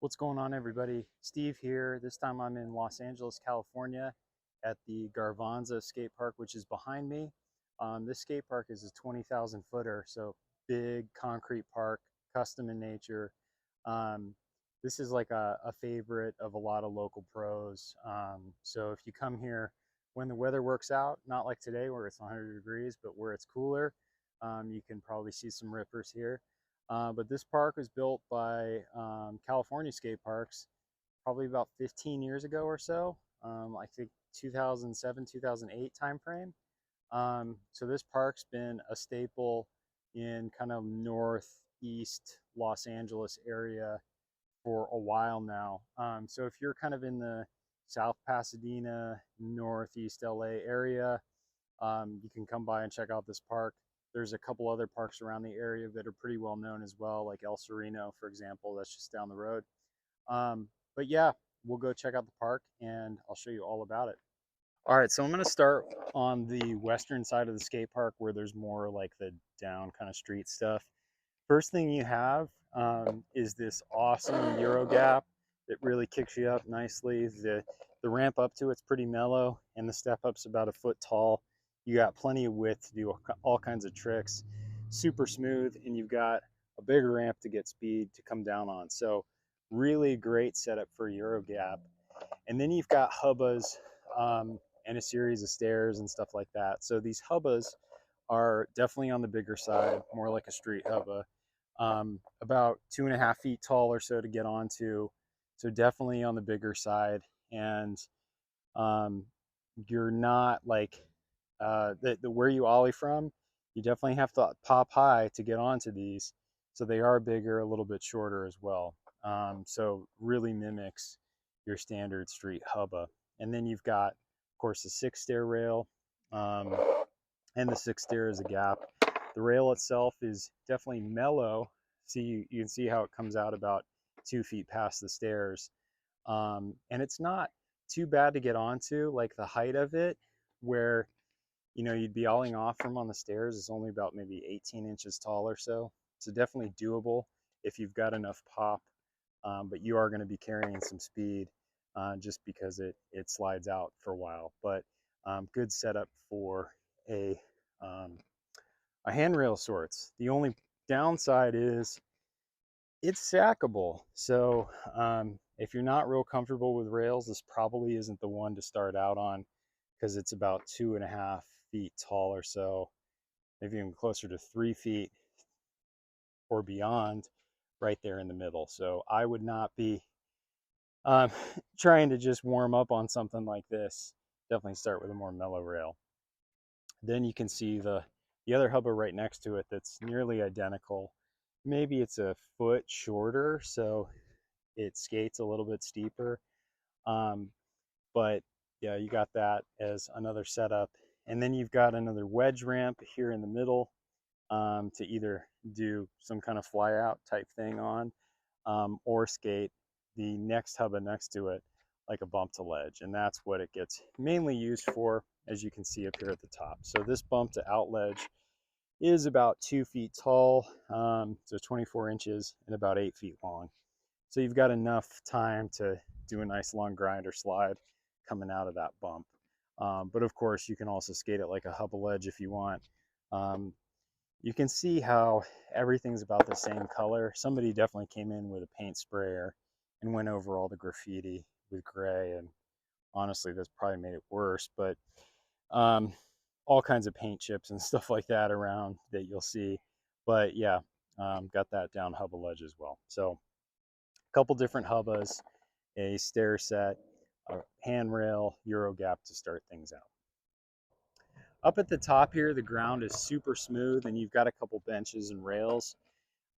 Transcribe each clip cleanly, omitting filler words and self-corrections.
What's going on, everybody? Steve here. This time I'm in Los Angeles, California at the Garvanza Skatepark, which is behind me. This skate park is a 20,000 footer, so big concrete park, custom in nature. This is like a favorite of a lot of local pros. So if you come here when the weather works out, not like today where it's 100 degrees, but where it's cooler, you can probably see some rippers here. But this park was built by California skate parks probably about 15 years ago or so. I think 2007, 2008 timeframe. So this park's been a staple in kind of northeast Los Angeles area for a while now. So if you're kind of in the South Pasadena, Northeast LA area, you can come by and check out this park. There's a couple other parks around the area that are pretty well known as well, like El Sereno, for example. That's just down the road. But yeah, we'll go check out the park and I'll show you all about it. All right, so I'm going to start on the western side of the skate park where there's more like the down kind of street stuff. First thing you have is this awesome Euro gap that really kicks you up nicely. The ramp up to it's pretty mellow, and the step up's about a foot tall. You got plenty of width to do all kinds of tricks. Super smooth, and you've got a bigger ramp to get speed to come down on. So really great setup for Euro gap. And then you've got hubbas and a series of stairs and stuff like that. So these hubbas are definitely on the bigger side, more like a street hubba. About 2.5 feet tall or so to get onto. So definitely on the bigger side. And you're not like the where you ollie from, you definitely have to pop high to get onto these. So they are bigger, a little bit shorter as well. So really mimics your standard street hubba. And then you've got, of course, the 6 stair rail. Um, and the 6 stair is a gap. The rail itself is definitely mellow. See, you can see how it comes out about 2 feet past the stairs. And it's not too bad to get onto. Like the height of it, where you'd be ollieing off from on the stairs, is only about maybe 18 inches tall or so. So definitely doable if you've got enough pop. But you are going to be carrying some speed just because it slides out for a while. But good setup for a um, a handrail sorts. The only downside is it's sackable. So if you're not real comfortable with rails, this probably isn't the one to start out on because it's about 2.5 feet tall or so, maybe even closer to 3 feet or beyond, right there in the middle. So I would not be um, trying to just warm up on something like this. Definitely start with a more mellow rail. Then you can see the other hubba right next to it that's nearly identical. Maybe it's a foot shorter, so it skates a little bit steeper. Um, but yeah, you got that as another setup. And then you've got another wedge ramp here in the middle to either do some kind of fly out type thing on or skate the next hubba next to it like a bump to ledge. And that's what it gets mainly used for, as you can see up here at the top. So this bump to out ledge is about 2 feet tall, so 24 inches and about 8 feet long. So you've got enough time to do a nice long grind or slide coming out of that bump. But of course, you can also skate it like a hubba ledge if you want. Um, you can see how everything's about the same color. Somebody definitely came in with a paint sprayer and went over all the graffiti with gray, and honestly, that's probably made it worse. But um, all kinds of paint chips and stuff like that around that you'll see. But yeah, got that down hubba ledge as well. So a couple different hubbas, a stair set, a handrail, Euro gap to start things out. Up at the top here, the ground is super smooth and you've got a couple benches and rails.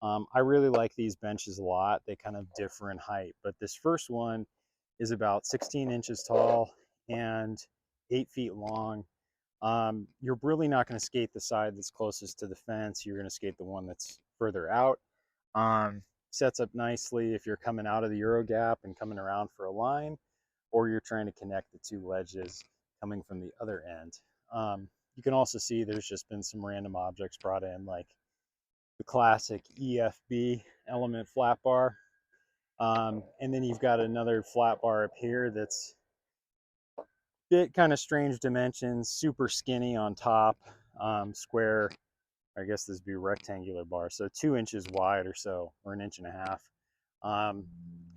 I really like these benches a lot. They kind of differ in height, but this first one is about 16 inches tall and 8 feet long. You're really not going to skate the side that's closest to the fence. You're going to skate the one that's further out. Sets up nicely if you're coming out of the Euro gap and coming around for a line, or you're trying to connect the two ledges coming from the other end. You can also see there's just been some random objects brought in, like the classic EFB element flat bar. And then you've got another flat bar up here that's a bit kind of strange dimensions, super skinny on top, square. I guess this would be a rectangular bar, so 2 inches wide or so, or an inch and a half.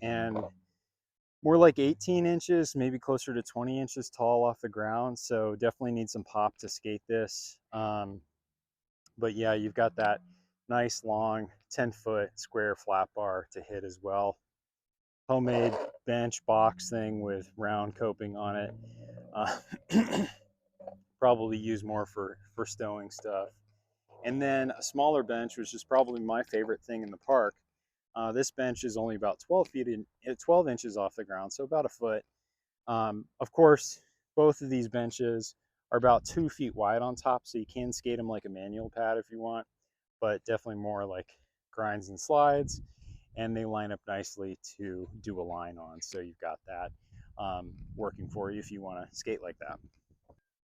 And more like 18 inches, maybe closer to 20 inches tall off the ground. So definitely need some pop to skate this. But yeah, you've got that nice long 10-foot square flat bar to hit as well. Homemade bench box thing with round coping on it. Probably used more for stowing stuff. And then a smaller bench, which is probably my favorite thing in the park. This bench is only about 12 inches off the ground, so about a foot. Of course, both of these benches are about 2 feet wide on top, so you can skate them like a manual pad if you want, but definitely more like grinds and slides, and they line up nicely to do a line on. So you've got that working for you if you want to skate like that.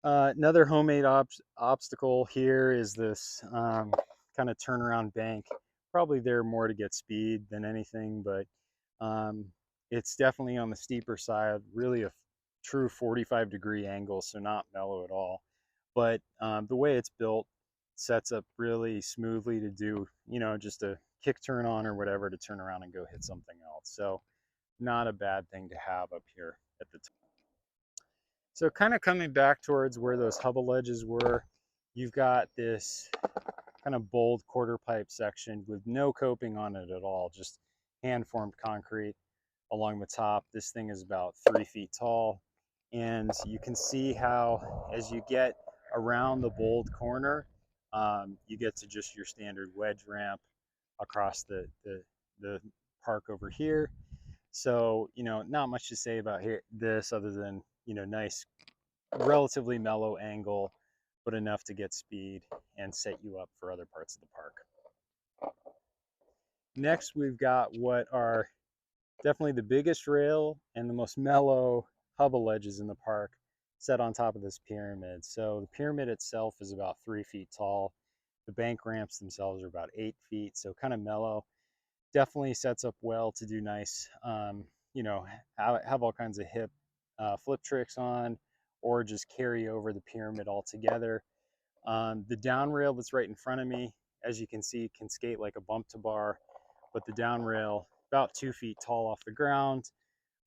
Another homemade obstacle here is this kind of turnaround bank. Probably there more to get speed than anything, but it's definitely on the steeper side, really a true 45-degree angle, so not mellow at all. But the way it's built sets up really smoothly to do, just a kick turn on or whatever to turn around and go hit something else. So not a bad thing to have up here at the top. So kind of coming back towards where those hubble ledges were, you've got this kind of bold quarter pipe section with no coping on it at all, just hand formed concrete along the top. This thing is about 3 feet tall, and you can see how as you get around the bold corner, you get to just your standard wedge ramp across the park over here. So not much to say about this other than nice, relatively mellow angle, but enough to get speed and set you up for other parts of the park. Next, we've got what are definitely the biggest rail and the most mellow hubble ledges in the park set on top of this pyramid. So the pyramid itself is about 3 feet tall. The bank ramps themselves are about 8 feet, so kind of mellow. Definitely sets up well to do nice, have all kinds of hip flip tricks on, or just carry over the pyramid altogether. The down rail that's right in front of me, as you can see, can skate like a bump to bar, but the down rail about 2 feet tall off the ground,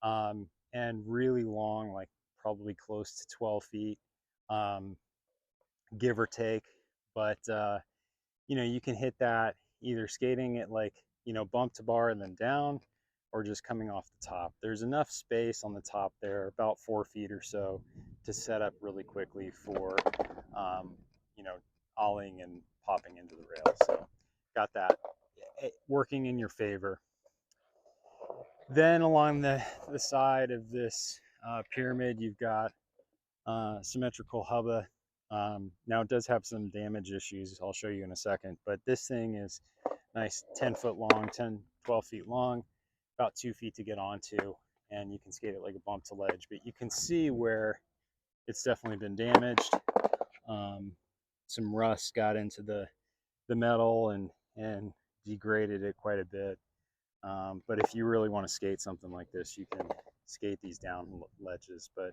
and really long, like probably close to 12 feet, give or take. But you can hit that either skating it like bump to bar and then down, or just coming off the top. There's enough space on the top there, about 4 feet or so, to set up really quickly for ollieing and popping into the rail. So got that working in your favor. Then along the side of this pyramid, you've got symmetrical hubba. Now it does have some damage issues, I'll show you in a second, but this thing is nice, 10 foot long, 10, 12 feet long, about 2 feet to get onto, and you can skate it like a bump to ledge, but you can see where it's definitely been damaged. Some rust got into the metal and degraded it quite a bit. But if you really want to skate something like this, you can skate these down ledges, but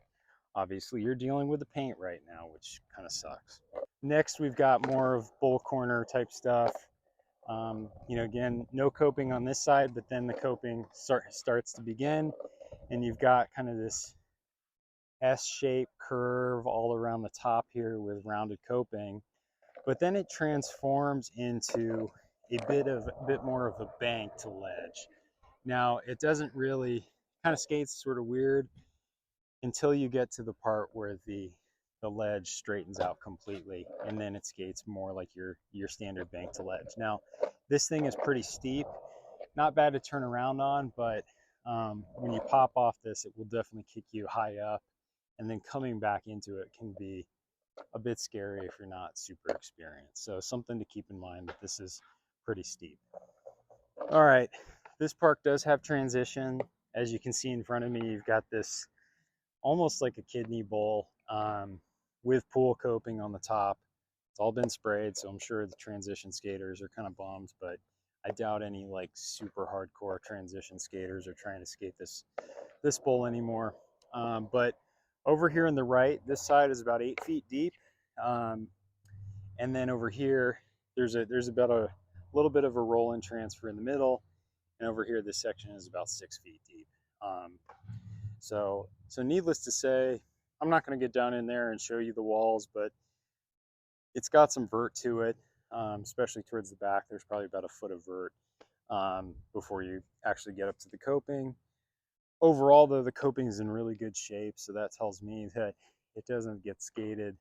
obviously you're dealing with the paint right now, which kind of sucks. Next, we've got more of bull corner type stuff. Again, no coping on this side, but then the coping starts to begin, and you've got kind of this S-shaped curve all around the top here with rounded coping, but then it transforms into a bit more of a bank to ledge. Now, it doesn't really, kind of skates sort of weird until you get to the part where the ledge straightens out completely, and then it skates more like your standard bank to ledge. Now, this thing is pretty steep, not bad to turn around on, but when you pop off this, it will definitely kick you high up, and then coming back into it can be a bit scary if you're not super experienced. So something to keep in mind that this is pretty steep. All right, this park does have transition. As you can see in front of me, you've got this almost like a kidney bowl with pool coping on the top. It's all been sprayed, so I'm sure the transition skaters are kind of bummed, but I doubt any like super hardcore transition skaters are trying to skate this bowl anymore. But over here on the right, this side is about 8 feet deep. Um, and then over here, there's about a little bit of a roll and transfer in the middle. And over here, this section is about 6 feet deep. So needless to say, I'm not going to get down in there and show you the walls, but it's got some vert to it, especially towards the back. There's probably about a foot of vert before you actually get up to the coping. Overall, though, the coping is in really good shape, so that tells me that it doesn't get skated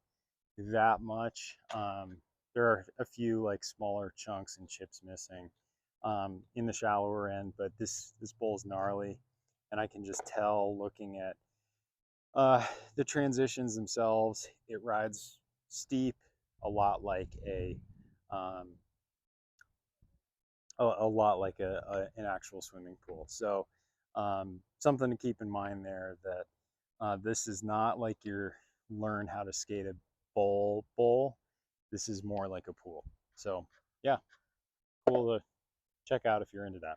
that much. There are a few like smaller chunks and chips missing in the shallower end, but this bowl is gnarly, and I can just tell looking at the transitions themselves. It rides steep, a lot like um, a lot like an actual swimming pool. So something to keep in mind there, that this is not like your learn how to skate a bowl. This is more like a pool. So yeah, cool to check out if you're into that.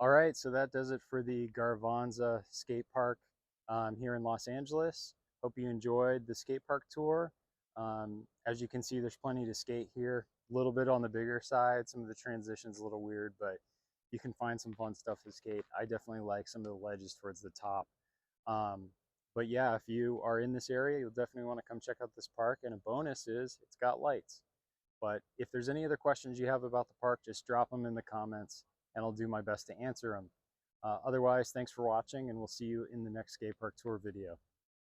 All right, so that does it for the Garvanza Skate Park here in Los Angeles. Hope you enjoyed the skate park tour. As you can see, there's plenty to skate here. A little bit on the bigger side. Some of the transitions a little weird, but you can find some fun stuff to skate. I definitely like some of the ledges towards the top. Um, but yeah, if you are in this area, you'll definitely want to come check out this park. And a bonus is it's got lights. But if there's any other questions you have about the park, just drop them in the comments and I'll do my best to answer them. Otherwise, thanks for watching, and we'll see you in the next skate park tour video.